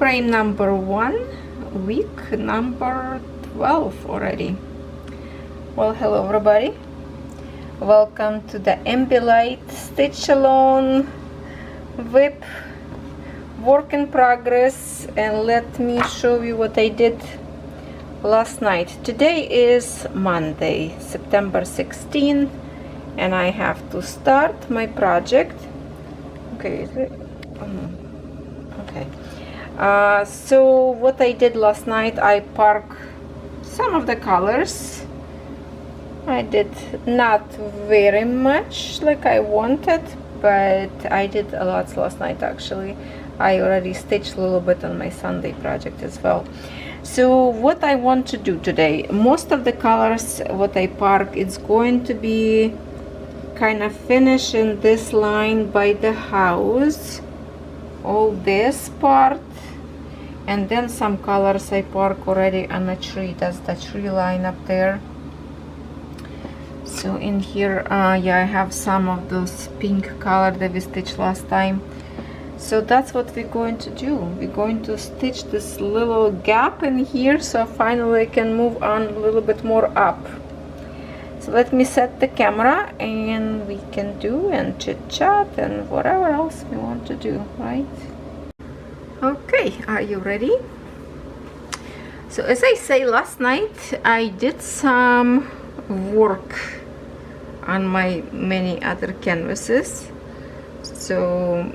frame number 1, week number 12 already. Well, hello everybody, welcome to the Ambilight Stitch Alone whip work in progress, and let me show you what I did last night. Today is Monday, September 16th, and I have to start my project. Okay, is it? Okay. So what I did last night, I parked some of the colors. I did not very much like I wanted, but I did a lot last night actually. I already stitched a little bit on my Sunday project as well. So what I want to do today, most of the colors what I park, it's going to be kind of finish in this line by the house, all this part, and then some colors I park already on the tree. That's the tree line up there. So in here, yeah, I have some of those pink color that we stitched last time. So that's what we're going to do. We're going to stitch this little gap in here, so finally I can move on a little bit more up. So let me set the camera and we can do and chit chat and whatever else we want to do, right? Okay, are you ready? So as I say, last night I did some work on my many other canvases. So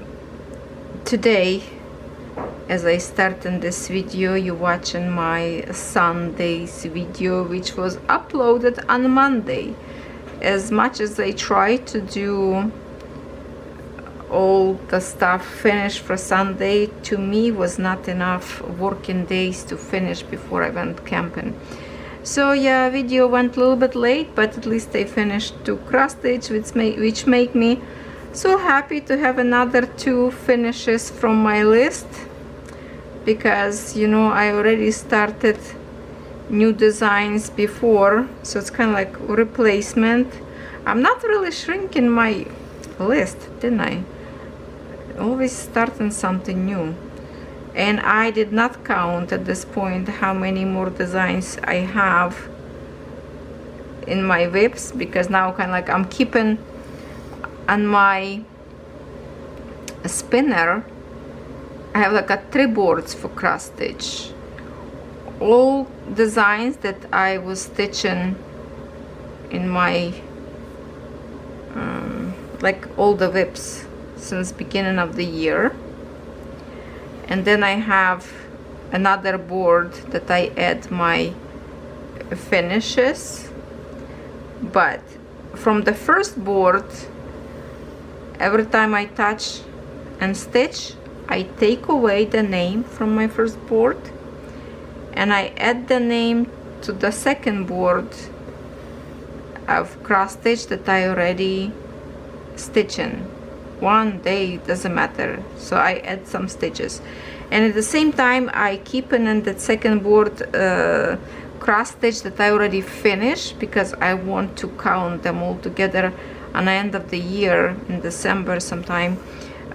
today, as I start in this video, you're watching my Sunday's video, which was uploaded on Monday. As much as I try to do all the stuff finished for Sunday, to me was not enough working days to finish before I went camping. So yeah, video went a little bit late, but at least I finished 2 cross stitch, which make me so happy to have another 2 finishes from my list, because you know I already started new designs before, so it's kind of like replacement. I'm not really shrinking my list, didn't I? Always starting something new. And I did not count at this point how many more designs I have in my whips, because now kind of like I'm keeping on my spinner. I have like a 3 boards for cross stitch, all designs that I was stitching in my like all the whips since beginning of the year. And then I have another board that I add my finishes, but from the first board, every time I touch and stitch, I take away the name from my first board and I add the name to the second board of cross stitch that I already stitching. One day, doesn't matter, so I add some stitches, and at the same time I keep in that second board cross stitch that I already finished, because I want to count them all together on the end of the year in December sometime,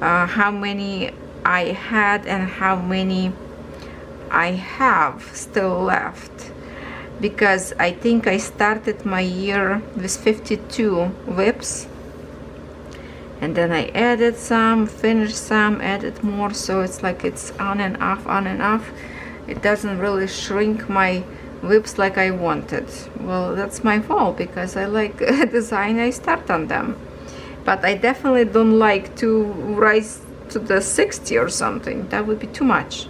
how many I had and how many I have still left, because I think I started my year with 52 whips, and then I added some, finished some, added more, so it's like it's on and off, on and off. It doesn't really shrink my whips like I wanted. Well, that's my fault, because I like a design, I start on them, but I definitely don't like to rise to the 60 or something. That would be too much.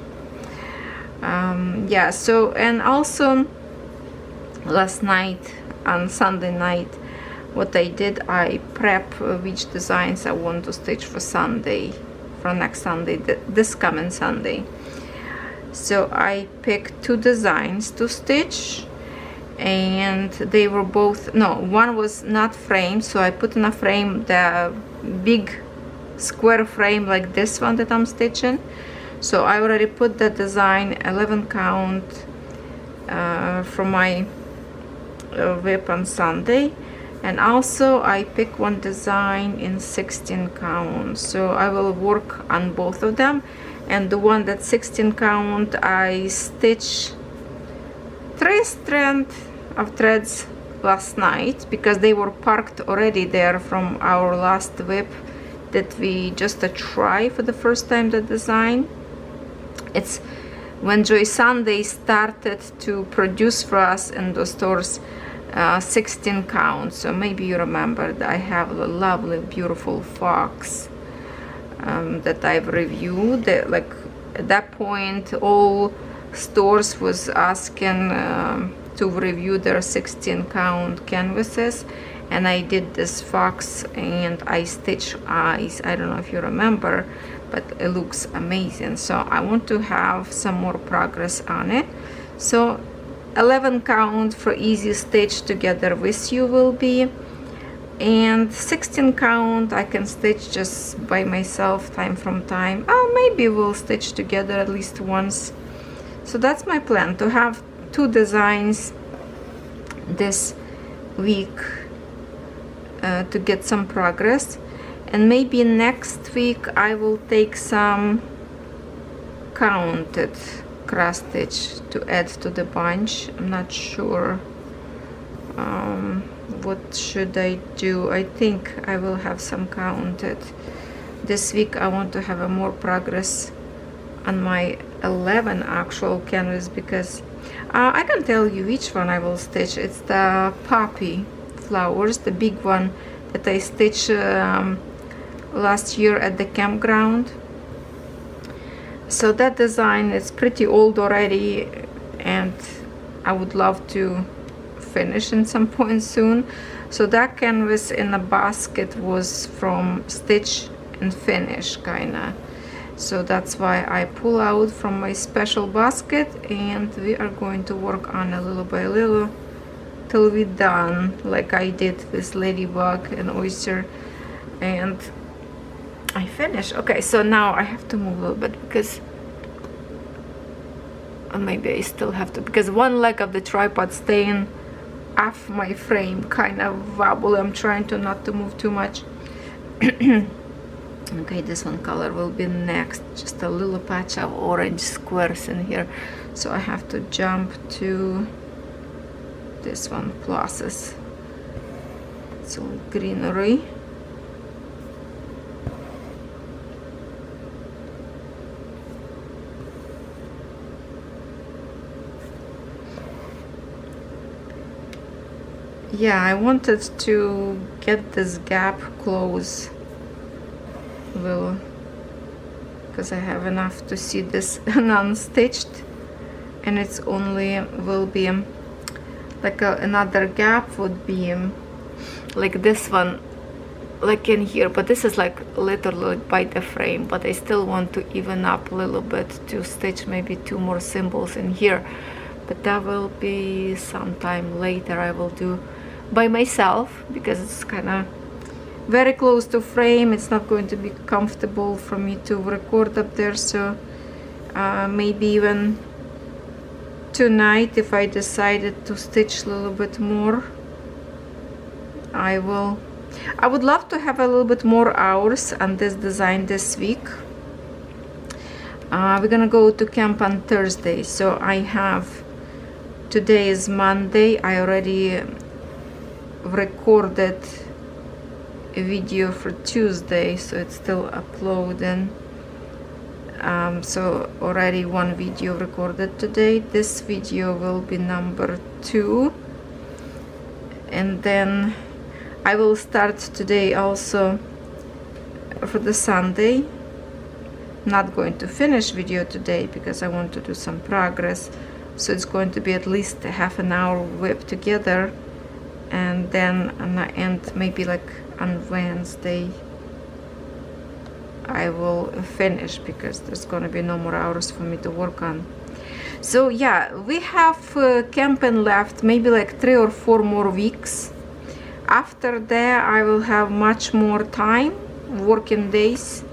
Yeah, so, and also last night on Sunday night, what I did, I prep which designs I want to stitch for Sunday, for next Sunday, this coming Sunday. So I picked 2 designs to stitch, and they were both, no, one was not framed, so I put in a frame, the big square frame like this one that I'm stitching. So I already put the design 11 count from my whip on Sunday, and also I pick one design in 16 count, so I will work on both of them. and the one that's 16 count, I stitched 3 strands of threads last night because they were parked already there from our last whip that we just try for the first time the design. It's when Joy Sunday started to produce for us in the stores 16 count. So maybe you remember that I have a lovely beautiful fox that I've reviewed. Like at that point all stores was asking to review their 16 count canvases, and I did this fox and I stitched eyes. I don't know if you remember, but it looks amazing. So I want to have some more progress on it. So 11 count for easy stitch together with you will be, and 16 count I can stitch just by myself time from time. Oh, maybe we'll stitch together at least once. So that's my plan, to have 2 designs this week to get some progress, and maybe next week I will take some counted cross stitch to add to the bunch. I'm not sure what should I do. I think I will have some counted this week. I want to have a more progress on my 11 actual canvas, because I can tell you which one I will stitch. It's the poppy flowers, the big one that I stitched last year at the campground. So that design is pretty old already, and I would love to finish in some point soon. So that canvas in a basket was from stitch and finish kinda. So that's why I pull out from my special basket, and we are going to work on a little by little till we're done, like I did with ladybug and oyster, and I finish. Okay, so now I have to move a little bit because maybe I still have to, because one leg of the tripod staying off my frame kind of wobble. I'm trying to not to move too much. Okay, this one color will be next. Just a little patch of orange squares in here, so I have to jump to this one, pluses. It's all greenery. Yeah, I wanted to get this gap close, well, because I have enough to see this non-stitched, and it's only will be like another gap would be like this one, like in here, but this is like literally by the frame, but I still want to even up a little bit to stitch maybe 2 more symbols in here, but that will be sometime later. I will do by myself because it's kind of very close to frame. It's not going to be comfortable for me to record up there, so maybe even tonight, if I decided to stitch a little bit more, I will. I would love to have a little bit more hours on this design this week. We're gonna go to camp on Thursday, so I have, today is Monday, I already recorded a video for Tuesday, so it's still uploading. So already 1 video recorded today. This video will be number 2, and then I will start today also for the Sunday. Not going to finish video today because I want to do some progress, so it's going to be at least a half an hour whip together, and then on the end, maybe like on Wednesday, I will finish because there's going to be no more hours for me to work on. So yeah, we have camping left maybe like 3 or 4 more weeks. After that I will have much more time, working days,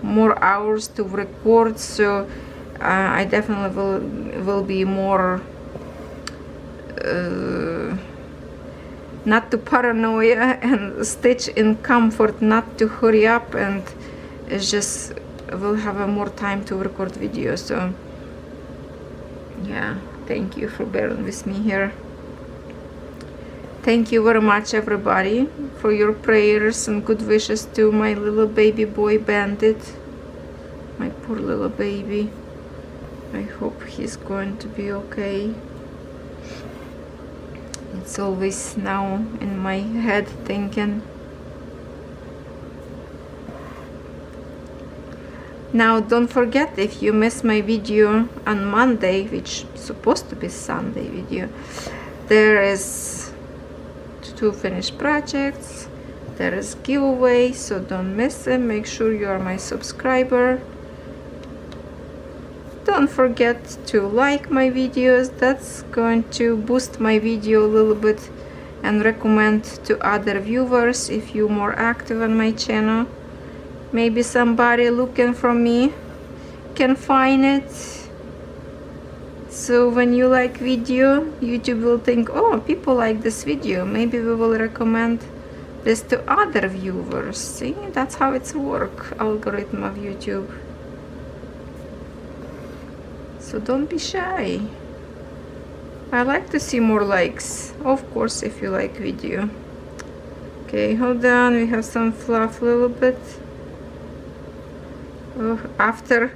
more hours to record, so I definitely will be more not to paranoia and stitch in comfort, not to hurry up and just will have a more time to record videos. So yeah, thank you for bearing with me here. Thank you very much, everybody, for your prayers and good wishes to my little baby boy Bandit, my poor little baby. I hope he's going to be okay. It's always now in my head thinking. Now don't forget, if you miss my video on Monday, which is supposed to be Sunday video, there is 2 finished projects, there is giveaway, so don't miss them. Make sure you are my subscriber. Don't forget to like my videos, that's going to boost my video a little bit and recommend to other viewers if you're more active on my channel. Maybe somebody looking for me can find it. So when you like video, YouTube will think, oh, people like this video, maybe we will recommend this to other viewers. See, that's how it's work, algorithm of YouTube. So don't be shy. I like to see more likes, of course, if you like video. Okay, hold on, we have some fluff a little bit. Oh, after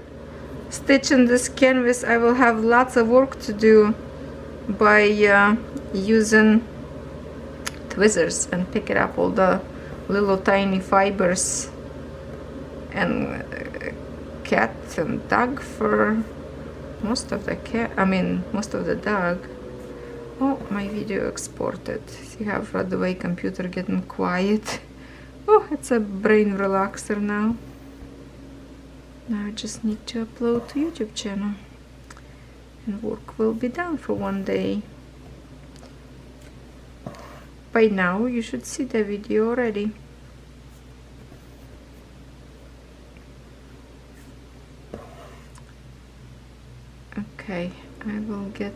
stitching this canvas, I will have lots of work to do by using tweezers and picking up all the little tiny fibers and cat and dog fur. Most of the dog. Oh, my video exported. See how right away computer getting quiet. Oh, it's a brain relaxer now. Now I just need to upload to YouTube channel and work will be done for one day. By now you should see the video already. Okay, I will get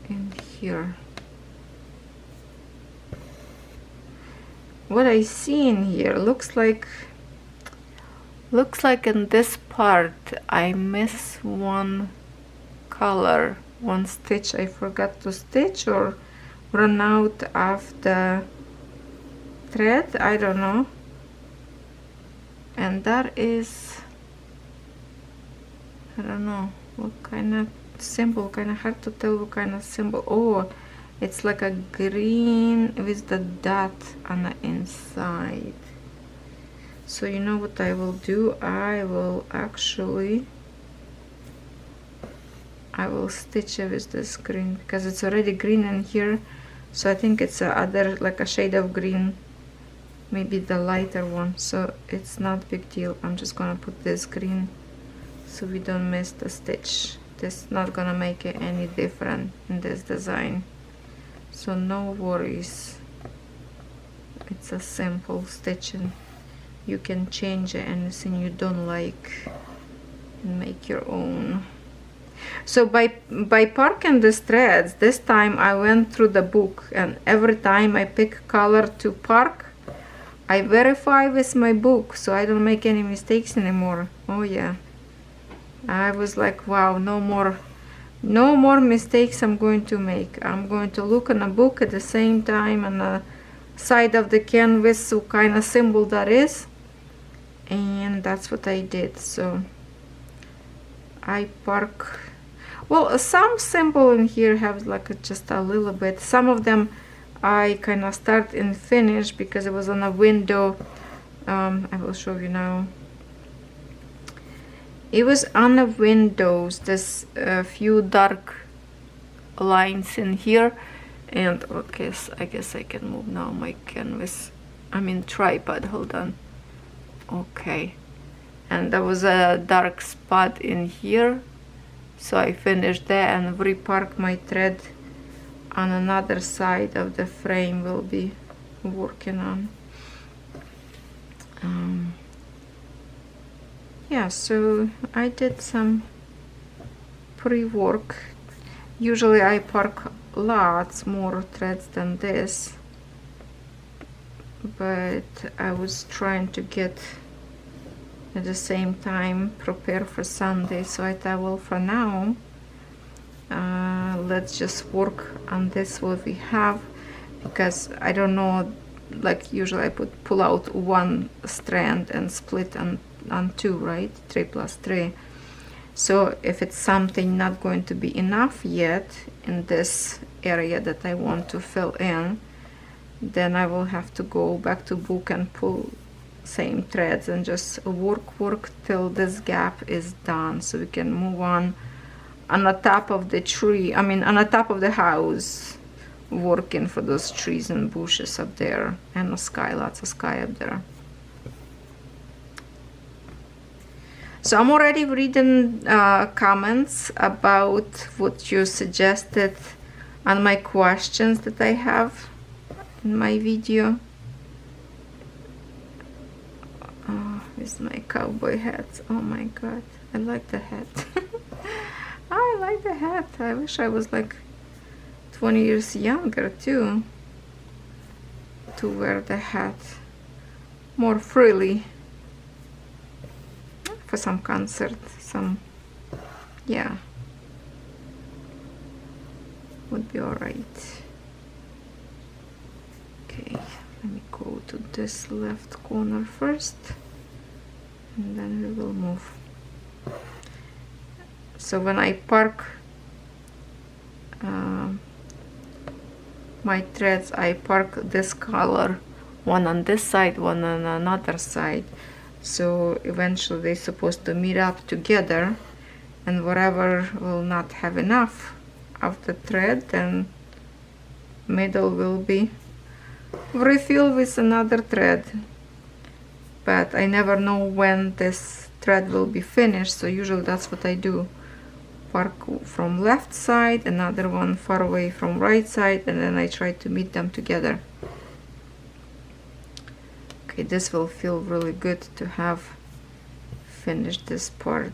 in here. What I see in here looks like in this part I miss one color, one stitch. I forgot to stitch or run out of the thread, I don't know. And that is, I don't know what kind of symbol, kind of hard to tell what kind of symbol. Oh, it's like a green with the dot on the inside. So you know what I will do? I will stitch it with this green because it's already green in here. So I think it's other, like a shade of green, maybe the lighter one. So it's not big deal. I'm just gonna put this green so we don't miss the stitch. This is not gonna make it any different in this design. So no worries, it's a simple stitching. You can change anything you don't like and make your own. So by parking these threads, this time I went through the book, and every time I pick color to park, I verify with my book so I don't make any mistakes anymore. Oh yeah, I was like, wow, no more mistakes I'm going to make. I'm going to look in a book at the same time on the side of the canvas what kind of symbol that is, and that's what I did. So I park, well, some symbol in here have like just a little bit. Some of them I kind of start and finish because it was on a window. I will show you now. It was on the windows, there's a few dark lines in here, and okay, I guess I can move now my canvas, I mean tripod, hold on. Okay, and there was a dark spot in here, so I finished that and reparked my thread on another side of the frame we'll be working on. Yeah, so I did some pre-work. Usually I park lots more threads than this, but I was trying to get at the same time prepare for Sunday, so I thought, well, for now let's just work on this what we have, because I don't know, like usually I pull out one strand and split on two, right? 3 plus 3. So if it's something not going to be enough yet in this area that I want to fill in, then I will have to go back to book and pull same threads and just work till this gap is done, so we can move on the top of the tree, I mean on the top of the house, working for those trees and bushes up there, and the sky, lots of sky up there. So I'm already reading comments about what you suggested on my questions that I have in my video. With my cowboy hat. Oh my god, I like the hat. I like the hat. I wish I was like 20 years younger too, to wear the hat more freely for some concert, some, yeah, would be alright. Okay, let me go to this left corner first, and then we will move. So when I park my threads, I park this color, one on this side, one on another side, so eventually they're supposed to meet up together, and whatever will not have enough of the thread, then middle will be refilled with another thread. But I never know when this thread will be finished, so usually that's what I do. Park from left side, another one far away from right side, and then I try to meet them together. Okay, this will feel really good to have finished this part.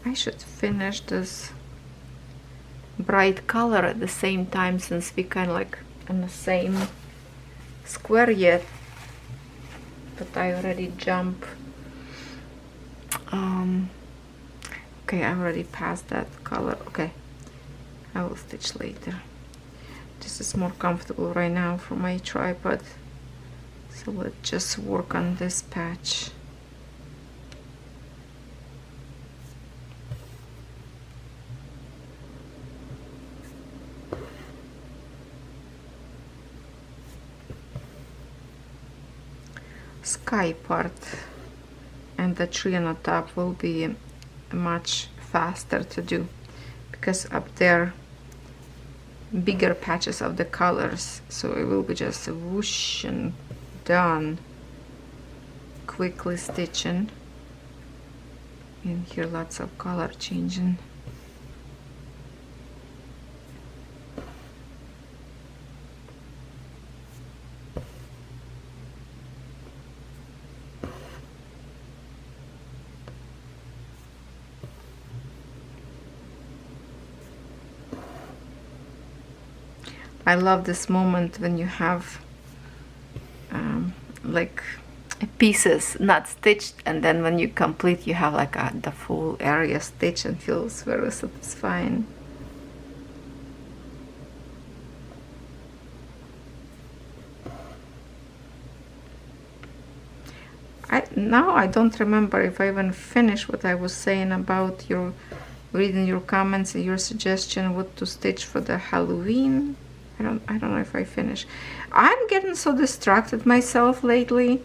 I should finish this bright color at the same time, since we kind of like in the same square yet, but I already jump. Okay, I already passed that color. Okay, I will stitch later. This is more comfortable right now for my tripod, so let's just work on this patch. Sky part and the tree on the top will be much faster to do, because up there bigger patches of the colors, so it will be just a whoosh and done. Quickly stitching in here, lots of color changing. I love this moment when you have like pieces not stitched, and then when you complete you have like the full area stitched, and feels very satisfying. Now I don't remember if I even finished what I was saying about your reading your comments and your suggestion what to stitch for the Halloween. I don't know if I finished. I'm getting so distracted myself lately,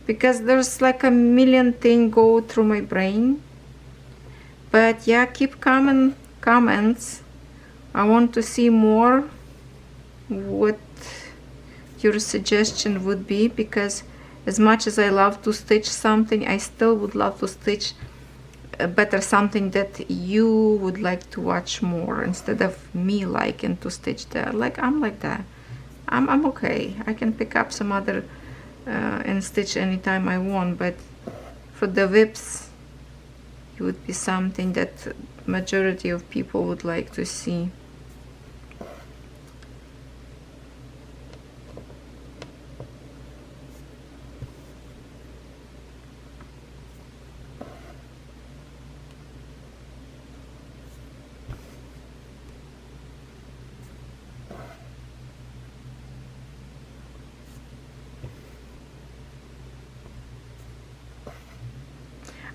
because there's like a million things go through my brain. But yeah, keep coming comments. I want to see more what your suggestion would be, because As much as I love to stitch something, I still would love to stitch better something that you would like to watch more, instead of me liking to stitch that. Like, I'm like that. I'm okay. I can pick up some other and stitch anytime I want, but for the whips, it would be something that majority of people would like to see.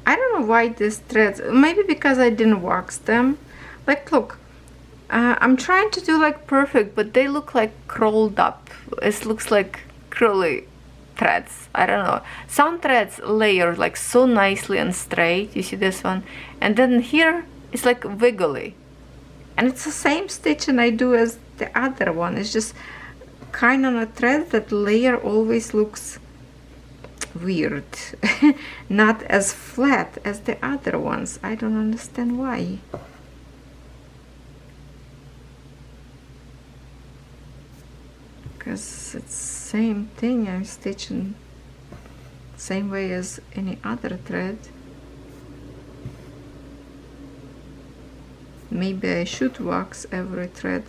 I don't know why these threads, maybe because I didn't wax them. Like, look, I'm trying to do like perfect, but they look like curled up. It looks like curly threads. I don't know. Some threads layer like so nicely and straight. You see this one? And then here it's like wiggly. And it's the same stitching I do as the other one. It's just kind of a thread that layer always looks weird. Not as flat as the other ones. I don't understand why. Because it's same thing. I'm stitching same way as any other thread. Maybe I should wax every thread.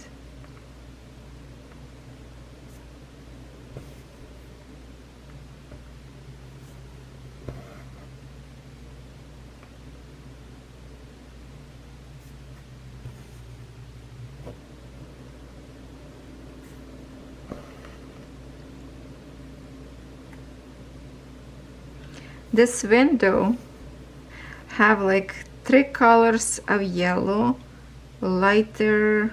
This window have like 3 colors of yellow, lighter,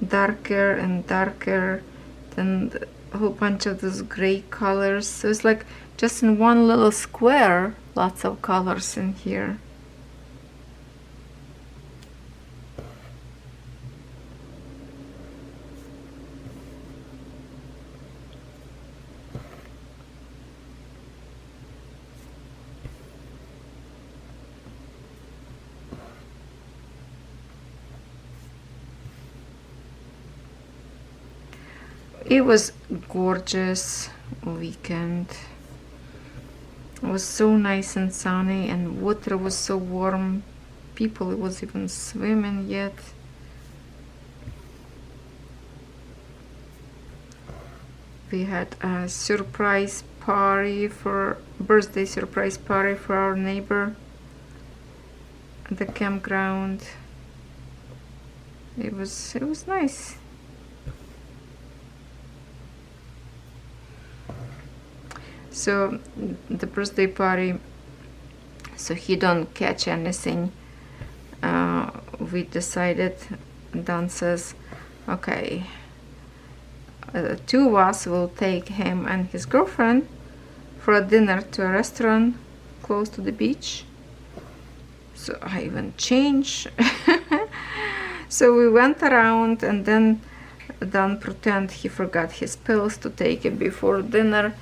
darker and darker, then a whole bunch of those gray colors. So it's like just in one little square, lots of colors in here. It was gorgeous weekend. It was so nice and sunny, and water was so warm. People was even swimming yet. We had a surprise party for birthday surprise party for our neighbor at the campground. It was nice. So the birthday party, so he don't catch anything. We decided, Dan says, okay, 2 of us will take him and his girlfriend for a dinner to a restaurant close to the beach. So I even changed. So we went around, and then Dan pretend he forgot his pills to take it before dinner.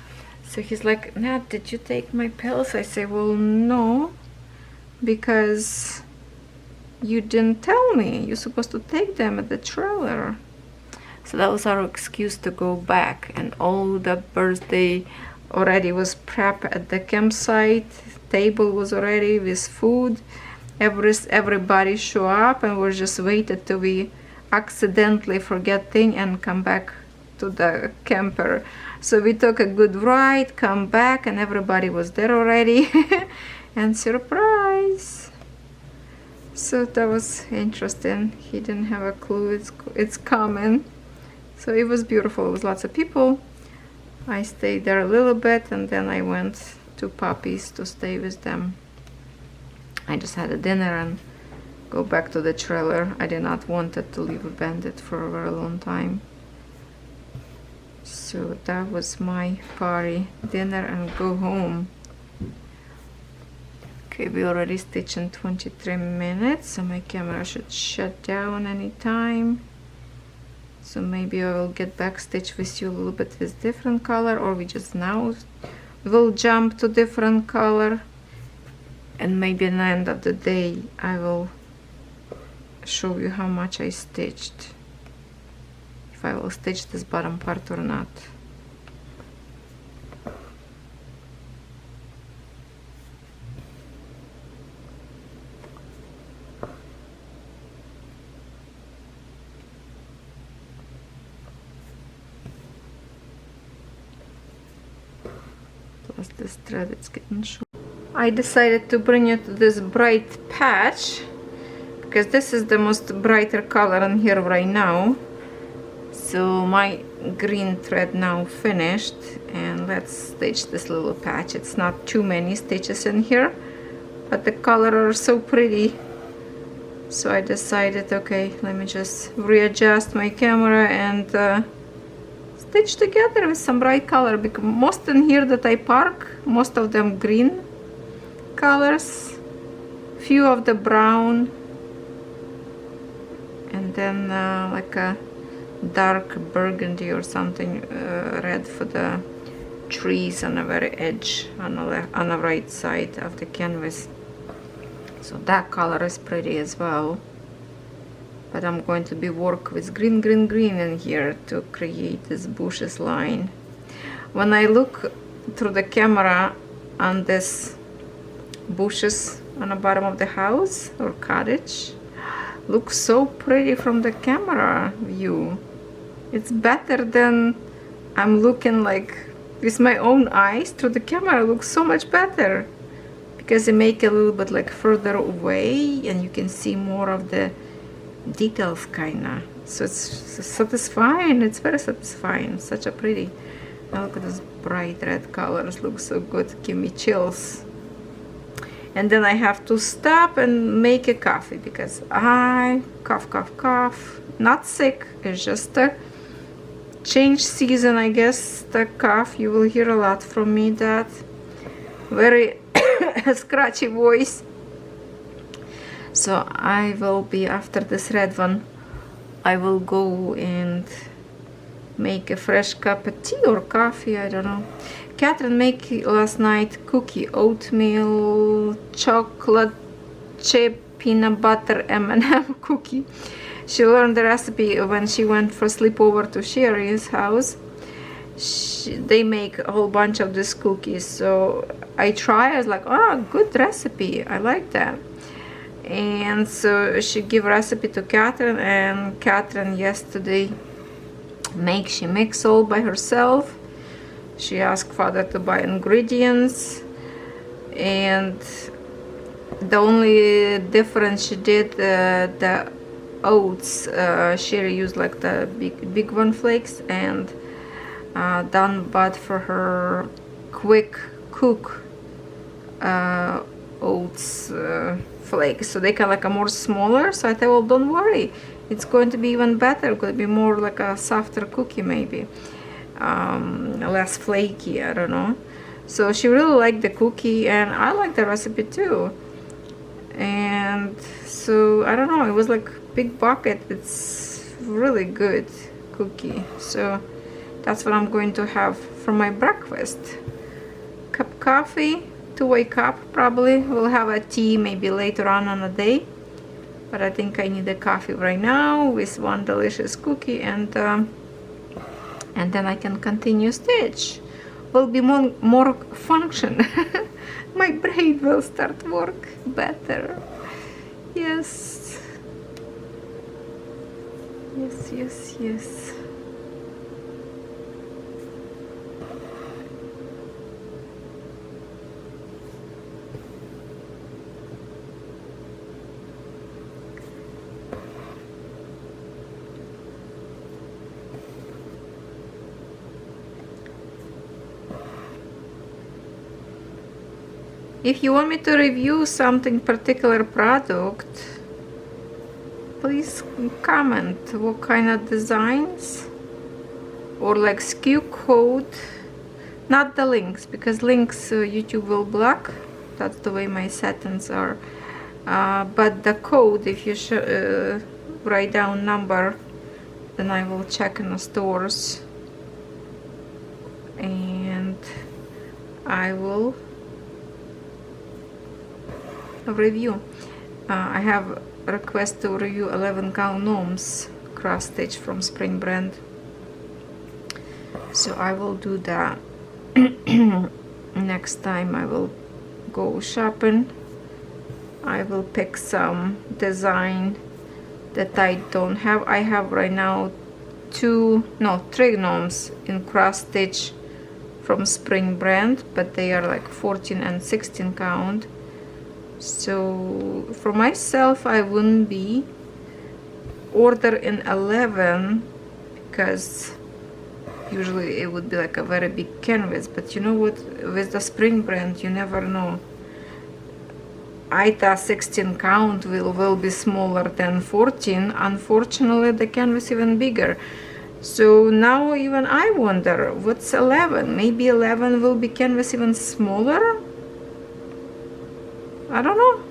So he's like, Nat, did you take my pills? I say, well, no, because you didn't tell me. You're supposed to take them at the trailer. So that was our excuse to go back. And all the birthday already was prepped at the campsite. Table was already with food. Everybody show up, and we just waited till we accidentally forget thing and come back to the camper. So we took a good ride, come back, and everybody was there already. And surprise! So that was interesting. He didn't have a clue it's coming. So it was beautiful. It was lots of people. I stayed there a little bit, and then I went to Puppy's to stay with them. I just had a dinner and go back to the trailer. I did not want it to leave Bandit for a very long time. So that was my party, dinner, and go home. Okay, we already stitched in 23 minutes, so my camera should shut down anytime. So maybe I will get back stitch with you a little bit with different color, or we will jump to different color, and maybe at the end of the day I will show you how much I stitched, if I will stitch this bottom part or not. Plus this thread, it's getting short. I decided to bring you to this bright patch because this is the most brighter color in here right now. So my green thread now finished, and let's stitch this little patch. It's not too many stitches in here, but the color are so pretty, so I decided, okay, let me just readjust my camera and stitch together with some bright color, because most in here that I park, most of them green colors, few of the brown, and then like a dark burgundy or something, red for the trees on the very edge on the right side of the canvas. So that color is pretty as well, but I'm going to be work with green in here to create this bushes line. When I look through the camera on this bushes on the bottom of the house or cottage, looks so pretty from the camera view. It's better than I'm looking like with my own eyes through the camera. It looks so much better because they make it a little bit like further away and you can see more of the details kinda. So it's satisfying. It's very satisfying. Such a pretty. Now look at those bright red colors. Look so good. Give me chills. And then I have to stop and make a coffee because I cough. Not sick. It's just a change season, I guess. The cough. You will hear a lot from me. That very scratchy voice. So I will be, after this red one, I will go and make a fresh cup of tea or coffee, I don't know. Catherine made last night cookie, oatmeal, chocolate chip, peanut butter M&M cookie. She learned the recipe when she went for sleepover to Sherry's house. They make a whole bunch of these cookies, so I tried. I was like, oh, good recipe, I like that. And so she gave recipe to Catherine, and Catherine yesterday she mix all by herself. She asked father to buy ingredients, and the only difference she did, the oats, she used like the big one flakes, and Don bought for her quick cook oats flakes, so they can like a more smaller. So I thought, well, don't worry, it's going to be even better. It's going to be more like a softer cookie, maybe less flaky, I don't know. So she really liked the cookie, and I like the recipe too. And so I don't know, it was like big bucket. It's really good cookie. So that's what I'm going to have for my breakfast. Cup coffee to wake up. Probably we'll have a tea maybe later on the day, but I think I need a coffee right now with one delicious cookie, and then I can continue stitch. Will be more function. My brain will start work better. Yes. If you want me to review something particular product, please comment what kind of designs, or like SKU code, not the links, because links YouTube will block. That's the way my settings are. But the code, if you write down number, then I will check in the stores. And I will review. I have a request to review 11 count gnomes cross stitch from Spring brand, so I will do that. Next time I will go shopping, I will pick some design that I don't have. I have right now 3 gnomes in cross stitch from Spring brand, but they are like 14 and 16 count. So for myself, I wouldn't be order in 11 because usually it would be like a very big canvas. But you know what, with the Spring brand, you never know. Either 16 count will be smaller than 14. Unfortunately, the canvas even bigger. So now even I wonder, what's 11? Maybe 11 will be canvas even smaller? I don't know.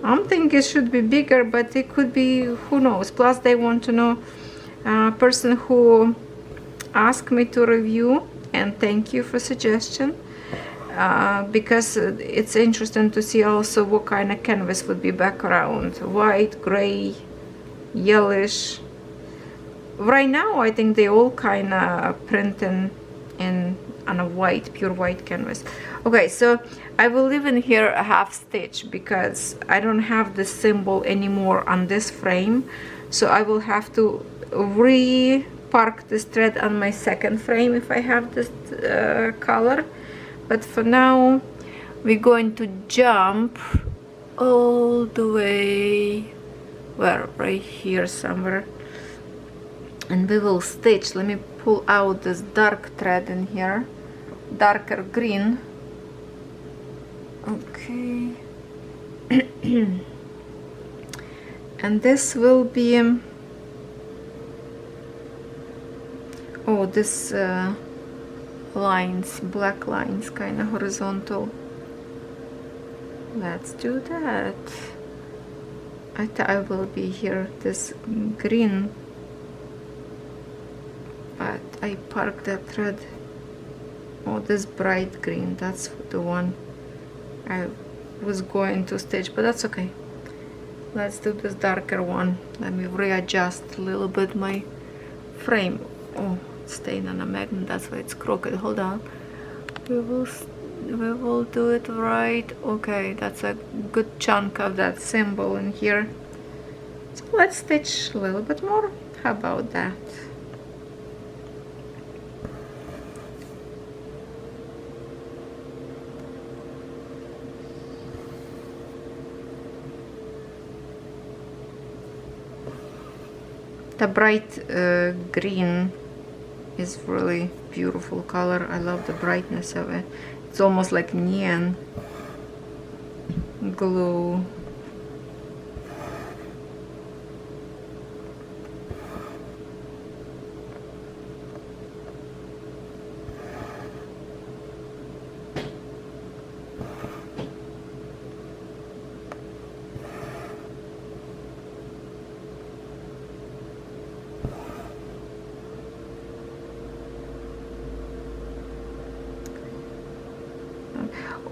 I'm thinking it should be bigger, but it could be, who knows. Plus they want to know, person who asked me to review, and thank you for suggestion, because it's interesting to see also what kind of canvas would be background. White, gray, yellowish. Right now I think they all kind of printing on a white, pure white canvas. Okay, so I will leave in here a half stitch because I don't have the symbol anymore on this frame, so I will have to re-park this thread on my second frame if I have this color. But for now we're going to jump all the way, well, right here somewhere, and we will stitch. Let me pull out this dark thread in here, darker green. Okay. And this will be oh, this lines, black lines, kind of horizontal. Let's do that. I will be here this green, but I parked that thread. Oh, this bright green, that's the one I was going to stitch, but that's okay. Let's do this darker one. Let me readjust a little bit my frame. Oh, it's staying on a magnet, that's why it's crooked. Hold on. We will do it right. Okay, that's a good chunk of that symbol in here. So let's stitch a little bit more. How about that? The bright green is really beautiful color. I love the brightness of it. It's almost like neon glow.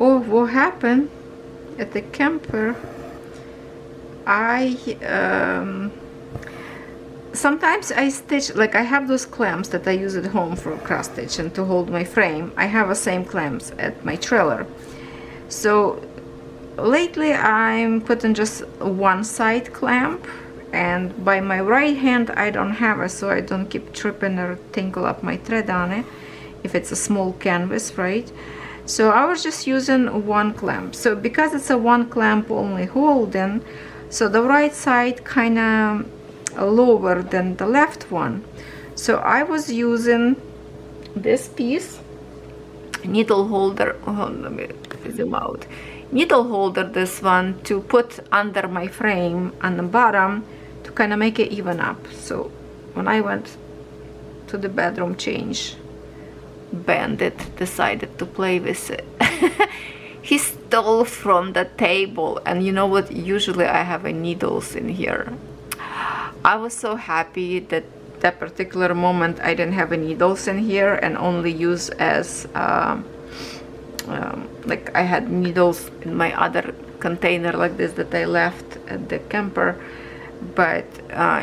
Oh, what happened at the camper, I sometimes I stitch, like I have those clamps that I use at home for cross stitch and to hold my frame. I have the same clamps at my trailer. So lately I'm putting just one side clamp, and by my right hand I don't have it, so I don't keep tripping or tangle up my thread on it if it's a small canvas, right? So I was just using one clamp. So because it's a one clamp only holding, so the right side kind of lower than the left one. So I was using this piece, needle holder, oh, let me zoom out, needle holder, this one, to put under my frame on the bottom to kind of make it even up. So when I went to the bedroom change, Bandit decided to play with it. He stole from the table, and you know what, usually I have needles in here. I was so happy that that particular moment I didn't have needles in here and only use as like I had needles in my other container like this that I left at the camper, but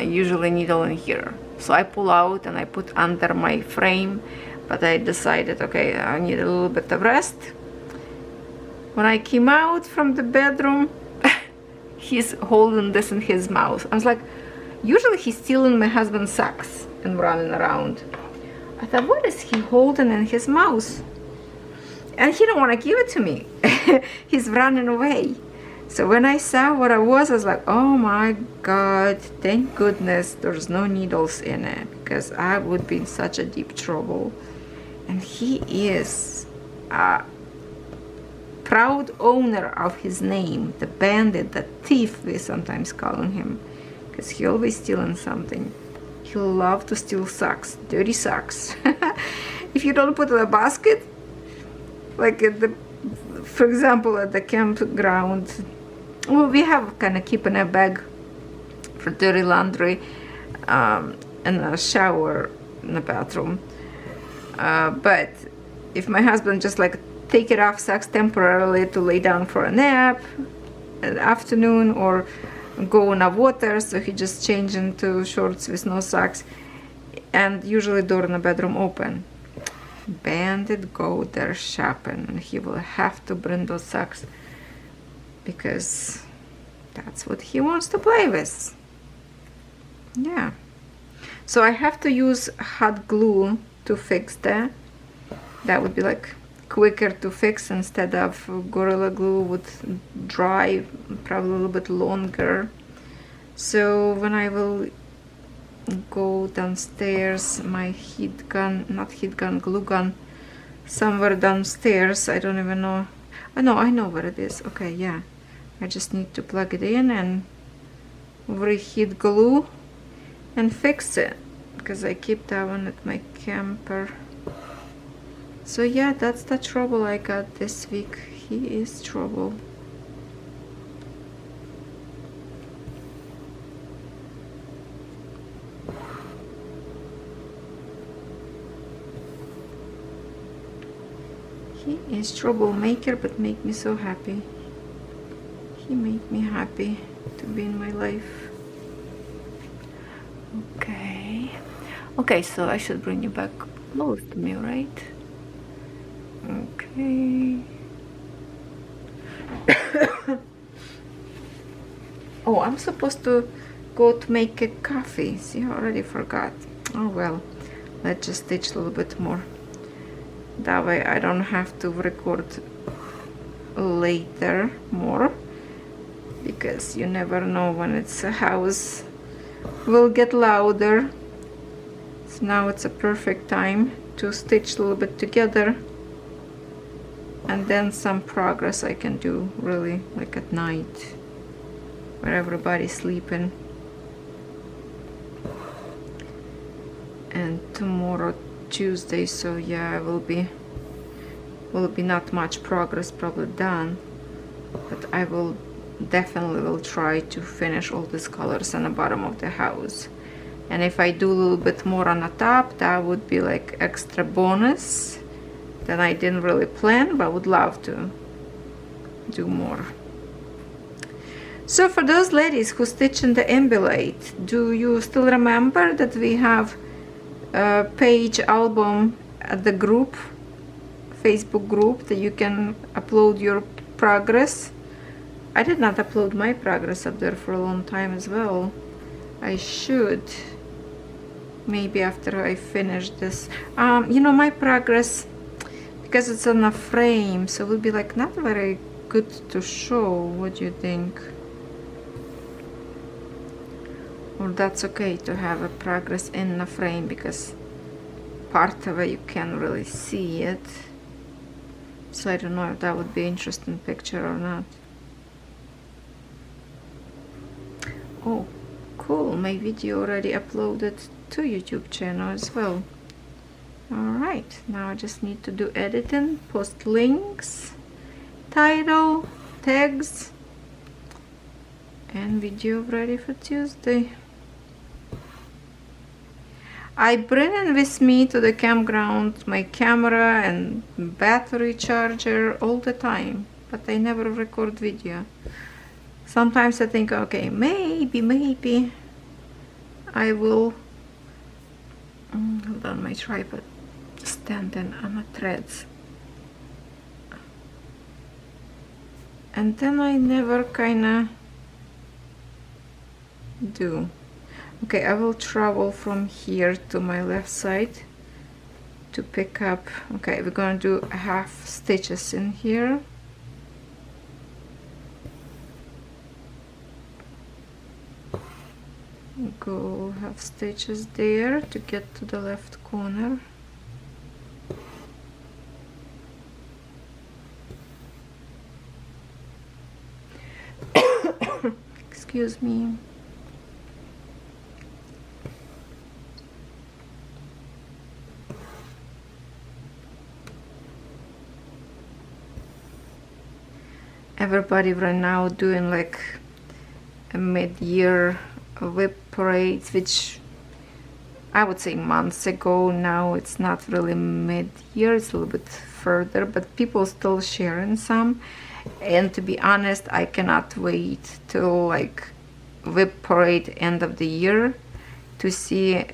usually needle in here. So I pull out and I put under my frame, but I decided, okay, I need a little bit of rest. When I came out from the bedroom, he's holding this in his mouth. I was like, usually he's stealing my husband's socks and running around. I thought, what is he holding in his mouth? And he don't want to give it to me. He's running away. So when I saw what it was, I was like, oh my God, thank goodness there's no needles in it, because I would be in such a deep trouble. And he is a proud owner of his name, the bandit, the thief, we sometimes call him, because he always stealing something. He'll love to steal socks, dirty socks. If you don't put in a basket, like at the, for example, at the campground, well, we have kind of keep in a bag for dirty laundry and a shower in the bathroom. But if my husband just like take it off socks temporarily to lay down for a nap in the afternoon or go in a water, so he just change into shorts with no socks, and usually door in the bedroom open. Bandit go there shopping, and he will have to bring those socks because that's what he wants to play with. Yeah, so I have to use hot glue to fix that. That would be like quicker to fix instead of Gorilla Glue would dry probably a little bit longer. So when I will go downstairs, my heat gun, not heat gun, glue gun, somewhere downstairs, I don't even know. I know where it is. Okay, yeah, I just need to plug it in and reheat glue and fix it, because I keep that one at my camper. So yeah, that's the trouble I got this week. He is trouble. He is troublemaker, but make me so happy. He made me happy to be in my life. Okay. Okay, so I should bring you back close to me, right? Okay. Oh, I'm supposed to go to make a coffee. See, I already forgot. Oh well, let's just stitch a little bit more. That way I don't have to record later more, because you never know when it's a house will get louder. So now it's a perfect time to stitch a little bit together, and then some progress I can do really like at night where everybody's sleeping. And tomorrow Tuesday, so yeah, I will be not much progress probably done, but I will definitely try to finish all these colors on the bottom of the house. And if I do a little bit more on the top, that would be like extra bonus that I didn't really plan, but would love to do more. So for those ladies who stitch in the Ambilight, do you still remember that we have a page album at the group, Facebook group, that you can upload your progress? I did not upload my progress up there for a long time as well. I should, maybe after I finish this. You know, my progress, because it's on a frame, so it would be like not very good to show. What do you think? Or that's okay to have a progress in a frame, because part of it you can't really see it. So I don't know if that would be an interesting picture or not. Oh, cool, my video already uploaded to YouTube channel as well. Alright, now I just need to do editing, post links, title, tags, and video ready for Tuesday. I bring in with me to the campground my camera and battery charger all the time, but I never record video. Sometimes I think, okay, maybe I will hold on, my tripod standing on the threads, and then I never kinda do. Okay, I will travel from here to my left side to pick up. Okay, we're gonna do half stitches in here. Go half stitches there to get to the left corner. Excuse me. Everybody right now doing like a mid-year whip parades, which I would say months ago. Now it's not really mid-year, it's a little bit further, but people still sharing some. And to be honest, I cannot wait till like whip parade end of the year to see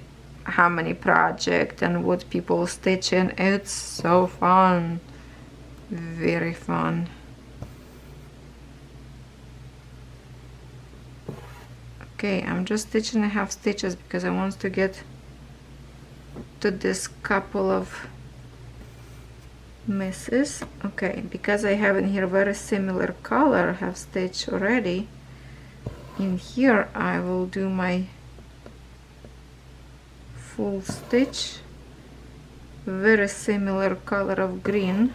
how many projects and what people stitching. It's so fun, very fun. Okay, I'm just stitching a half stitches because I want to get to this couple of misses. Okay, because I have in here very similar color half stitch already, in here I will do my full stitch, very similar color of green.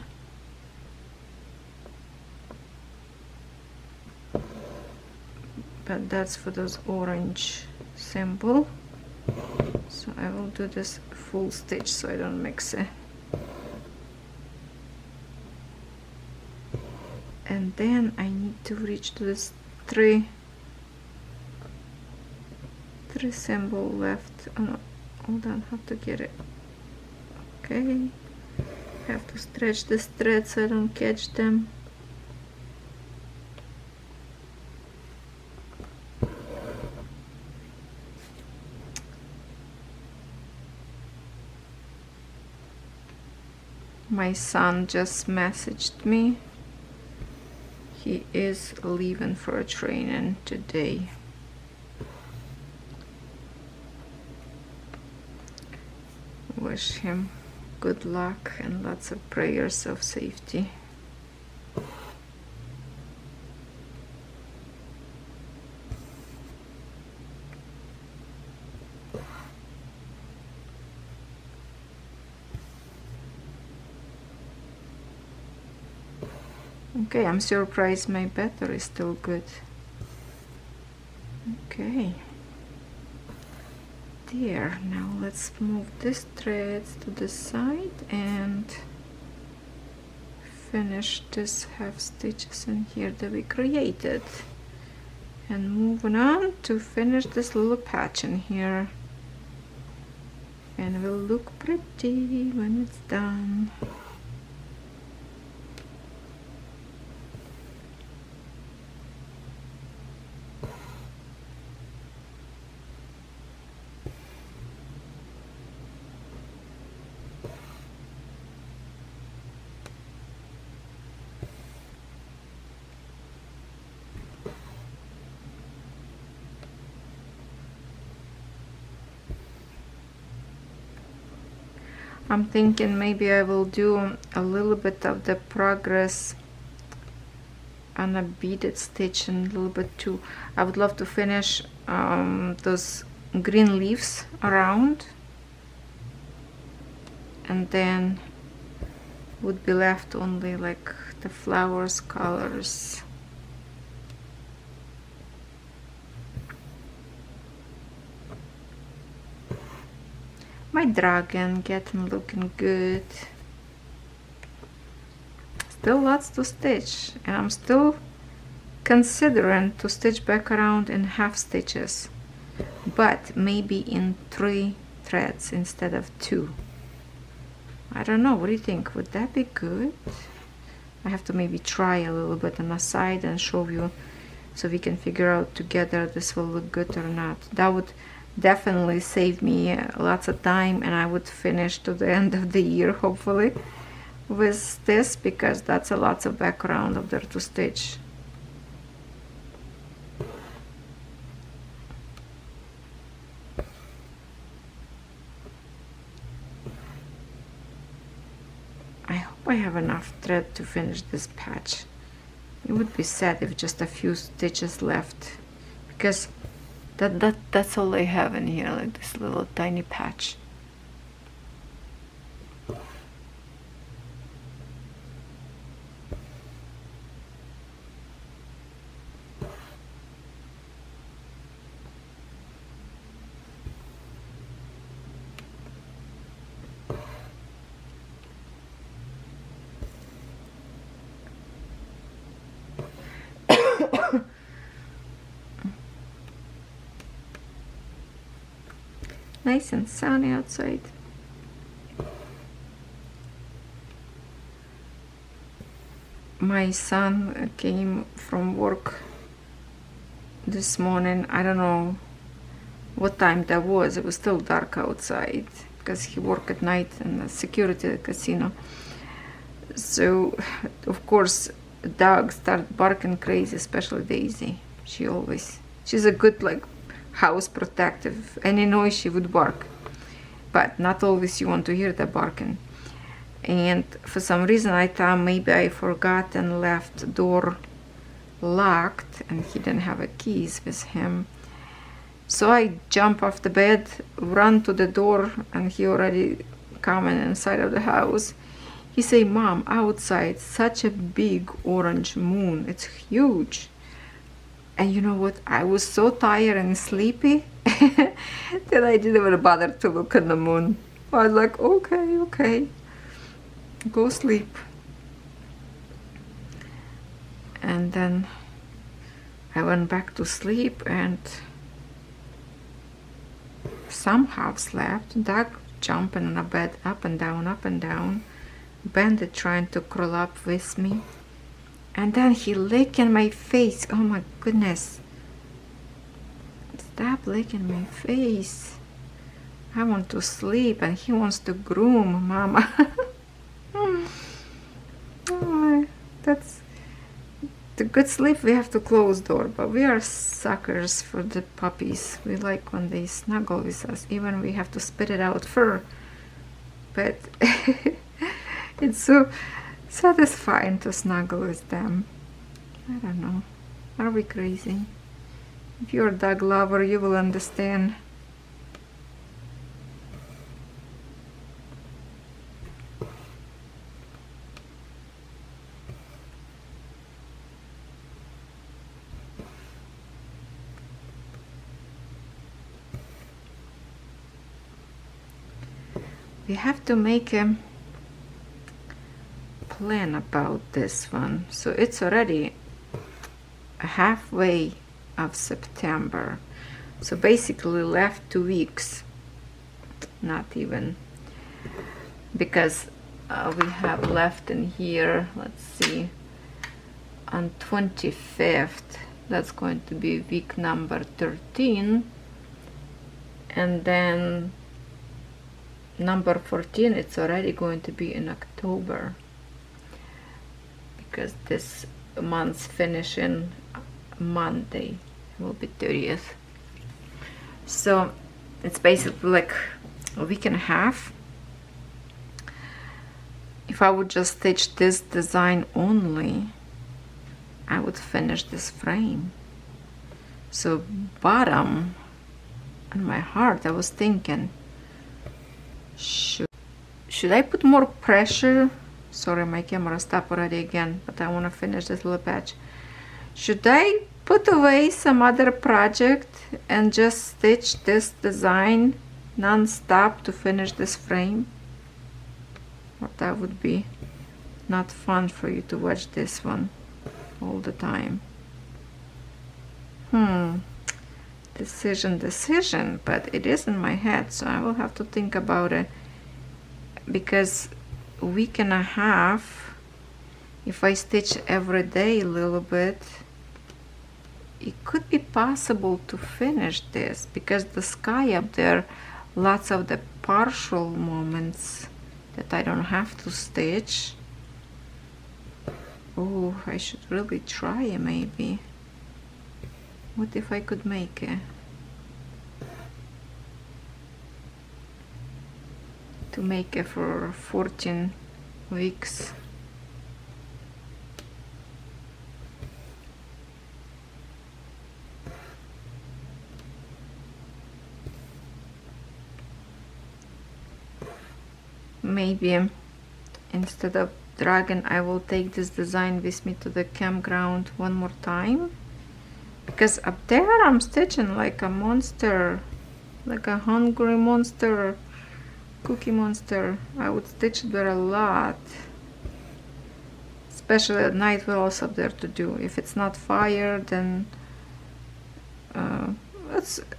But that's for those orange symbol, so I will do this full stitch so I don't mix it. And then I need to reach to this three symbol left. Oh no, hold on, have to get it. Okay, have to stretch this thread so I don't catch them. My son just messaged me. He is leaving for a training today. Wish him good luck and lots of prayers of safety. Okay, I'm surprised my battery is still good. Okay. There, now let's move this threads to the side and finish this half stitches in here that we created. And moving on to finish this little patch in here. And it will look pretty when it's done. I'm thinking maybe I will do a little bit of the progress on a beaded stitch and a little bit too. I would love to finish those green leaves around, and then would be left only like the flowers colors. My dragon getting looking good. Still lots to stitch, and I'm still considering to stitch back around in half stitches, but maybe in three threads instead of 2. I don't know, what do you think? Would that be good? I have to maybe try a little bit on the side and show you so we can figure out together this will look good or not. That would definitely save me lots of time, and I would finish to the end of the year hopefully with this, because that's a lots of background up there to stitch. I hope I have enough thread to finish this patch. It would be sad if just a few stitches left, because that's all I have in here, like this little tiny patch. Nice and sunny outside. My son came from work this morning. I don't know what time that was. It was still dark outside because he worked at night in the security casino. So of course dogs start barking crazy, especially Daisy. She's a good like house protective. Any noise she would bark, but not always you want to hear the barking. And for some reason I thought maybe I forgot and left the door locked and he didn't have a keys with him. So I jump off the bed, run to the door, and he already coming inside of the house. He say, "Mom, outside such a big orange moon, it's huge." And you know what? I was so tired and sleepy that I didn't even bother to look at the moon. I was like, okay, go sleep. And then I went back to sleep and somehow slept. Dog jumping on the bed, up and down. Bandit trying to crawl up with me. And then he licking my face. Oh my goodness. Stop licking my face. I want to sleep and he wants to groom Mama. Oh, that's the good sleep. We have to close door, but we are suckers for the puppies. We like when they snuggle with us, even we have to spit it out fur. But it's so satisfying to snuggle with them. I don't know. Are we crazy? If you're a dog lover, you will understand. We have to make a plan about this one. So it's already halfway of September, so basically left 2 weeks, not even, because we have left in here, let's see, on 25th, that's going to be week number 13, and then number 14, it's already going to be in October, because this month's finishing Monday, it will be 30th. So it's basically like a week and a half. If I would just stitch this design only, I would finish this frame. So bottom, in my heart I was thinking, should I put more pressure? Sorry, my camera stopped already again, but I want to finish this little patch. Should I put away some other project and just stitch this design non-stop to finish this frame? Or that would be not fun for you to watch this one all the time. decision, but it is in my head, so I will have to think about it, because a week and a half, if I stitch every day a little bit, it could be possible to finish this, because the sky up there, lots of the partial moments that I don't have to stitch. Oh, I should really try it maybe. What if I could make it? To make it for 14 weeks. Maybe instead of dragon, I will take this design with me to the campground one more time, because up there I'm stitching like a monster, like a hungry monster, cookie monster. I would stitch there a lot, especially at night. What else up there to do? If it's not fire, then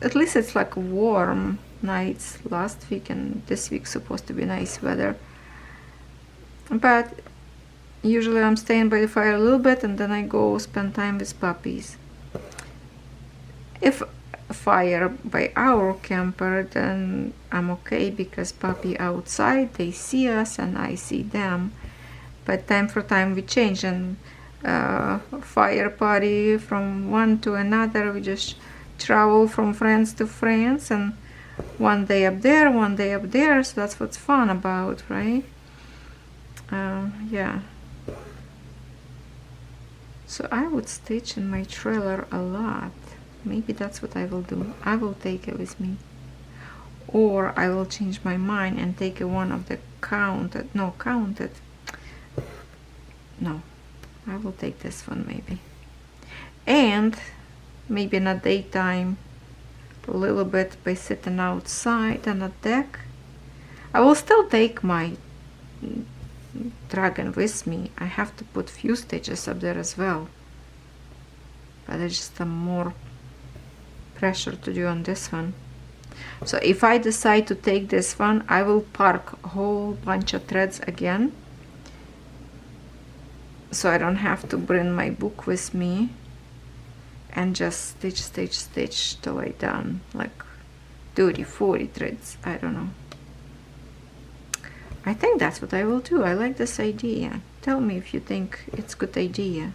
at least it's like warm nights. Last week and this week supposed to be nice weather, but usually I'm staying by the fire a little bit and then I go spend time with puppies. If fire by our camper, then I'm okay, because puppy outside, they see us and I see them, but time for time we change, and fire party from one to another, we just travel from friends to friends, and one day up there, one day up there, so that's what's fun about, right? Yeah. So I would stitch in my trailer a lot. Maybe that's what I will do. I will take it with me, or I will change my mind and take one of the counted. No, I will take this one maybe, and maybe in the daytime a little bit by sitting outside on a deck. I will still take my dragon with me. I have to put few stitches up there as well, but there's just some more pressure to do on this one. So if I decide to take this one, I will park a whole bunch of threads again, so I don't have to bring my book with me and just stitch till I done, like 30, 40 threads, I don't know. I think that's what I will do. I like this idea. Tell me if you think it's a good idea.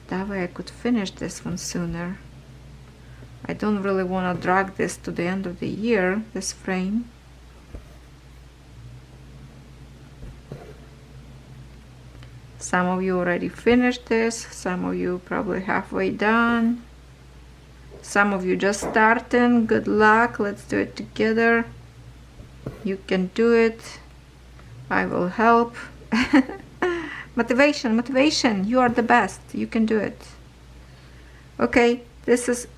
That way I could finish this one sooner. I don't really want to drag this to the end of the year, this frame. Some of you already finished this, some of you probably halfway done, some of you just starting. Good luck, let's do it together. You can do it. I will help. Motivation, you are the best, you can do it. Okay, this is,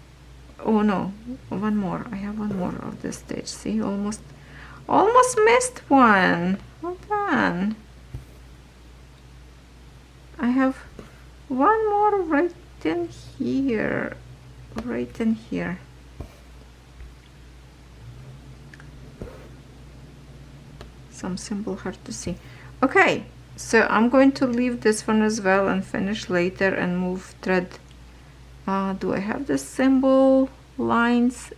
oh no, one more. I have one more of this stitch. See, almost missed one. Hold on. I have one more right in here. Right in here. Some symbol hard to see. Okay, so I'm going to leave this one as well and finish later and move thread. Do I have the symbol lines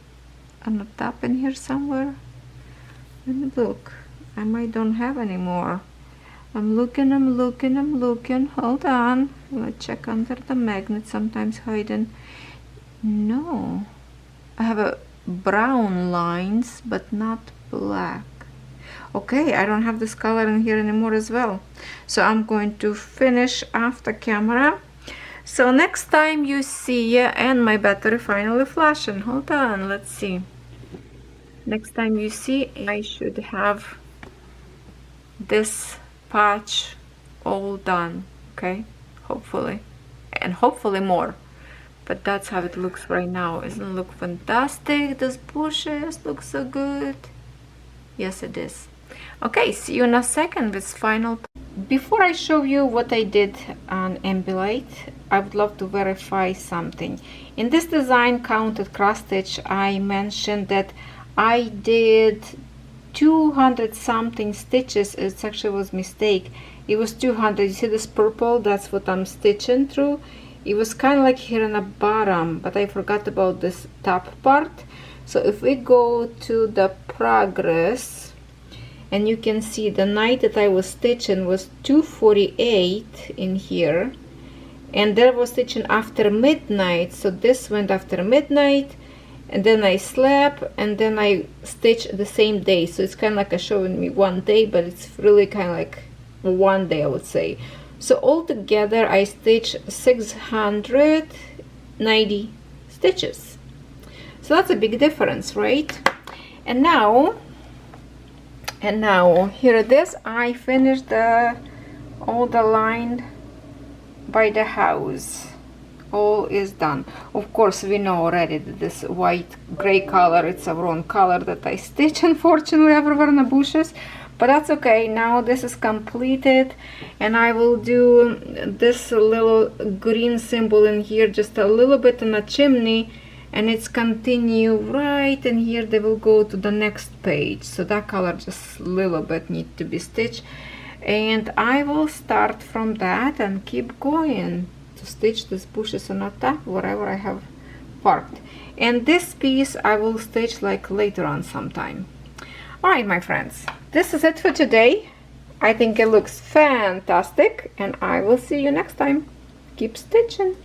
on the top in here somewhere? Let me look. I might don't have any more. I'm looking. Hold on. Let's check under the magnet, sometimes hidden. No. I have a brown lines, but not black. Okay, I don't have this color in here anymore as well. So I'm going to finish off the camera. So next time you see, and my battery finally flashing. Hold on, let's see. Next time you see, I should have this patch all done, okay? Hopefully. And hopefully more. But that's how it looks right now. Doesn't it look fantastic? Those bushes look so good. Yes, it is. Okay, see you in a second with final. Before I show you what I did on Ambilight, I would love to verify something. In this design counted cross stitch, I mentioned that I did 200 something stitches. It actually was mistake. It was 200. You see this purple? That's what I'm stitching through. It was kind of like here in the bottom, but I forgot about this top part. So if we go to the progress, and you can see the night that I was stitching was 248 in here, and there was stitching after midnight. So this went after midnight, and then I slept, and then I stitched the same day. So it's kind of like showing me one day, but it's really kind of like one day, I would say. So altogether I stitched 690 stitches. So that's a big difference, right? And now here it is. I finished all the line by the house. All is done. Of course, we know already that this white gray color, it's a wrong color that I stitch, unfortunately, everywhere in the bushes, but that's okay. Now this is completed, and I will do this little green symbol in here, just a little bit in the chimney, and it's continue right in here. They will go to the next page, so that color just a little bit need to be stitched, and I will start from that and keep going to stitch these bushes on the top wherever I have parked. And this piece I will stitch like later on sometime. Alright, my friends, this is it for today. I think it looks fantastic, and I will see you next time. Keep stitching.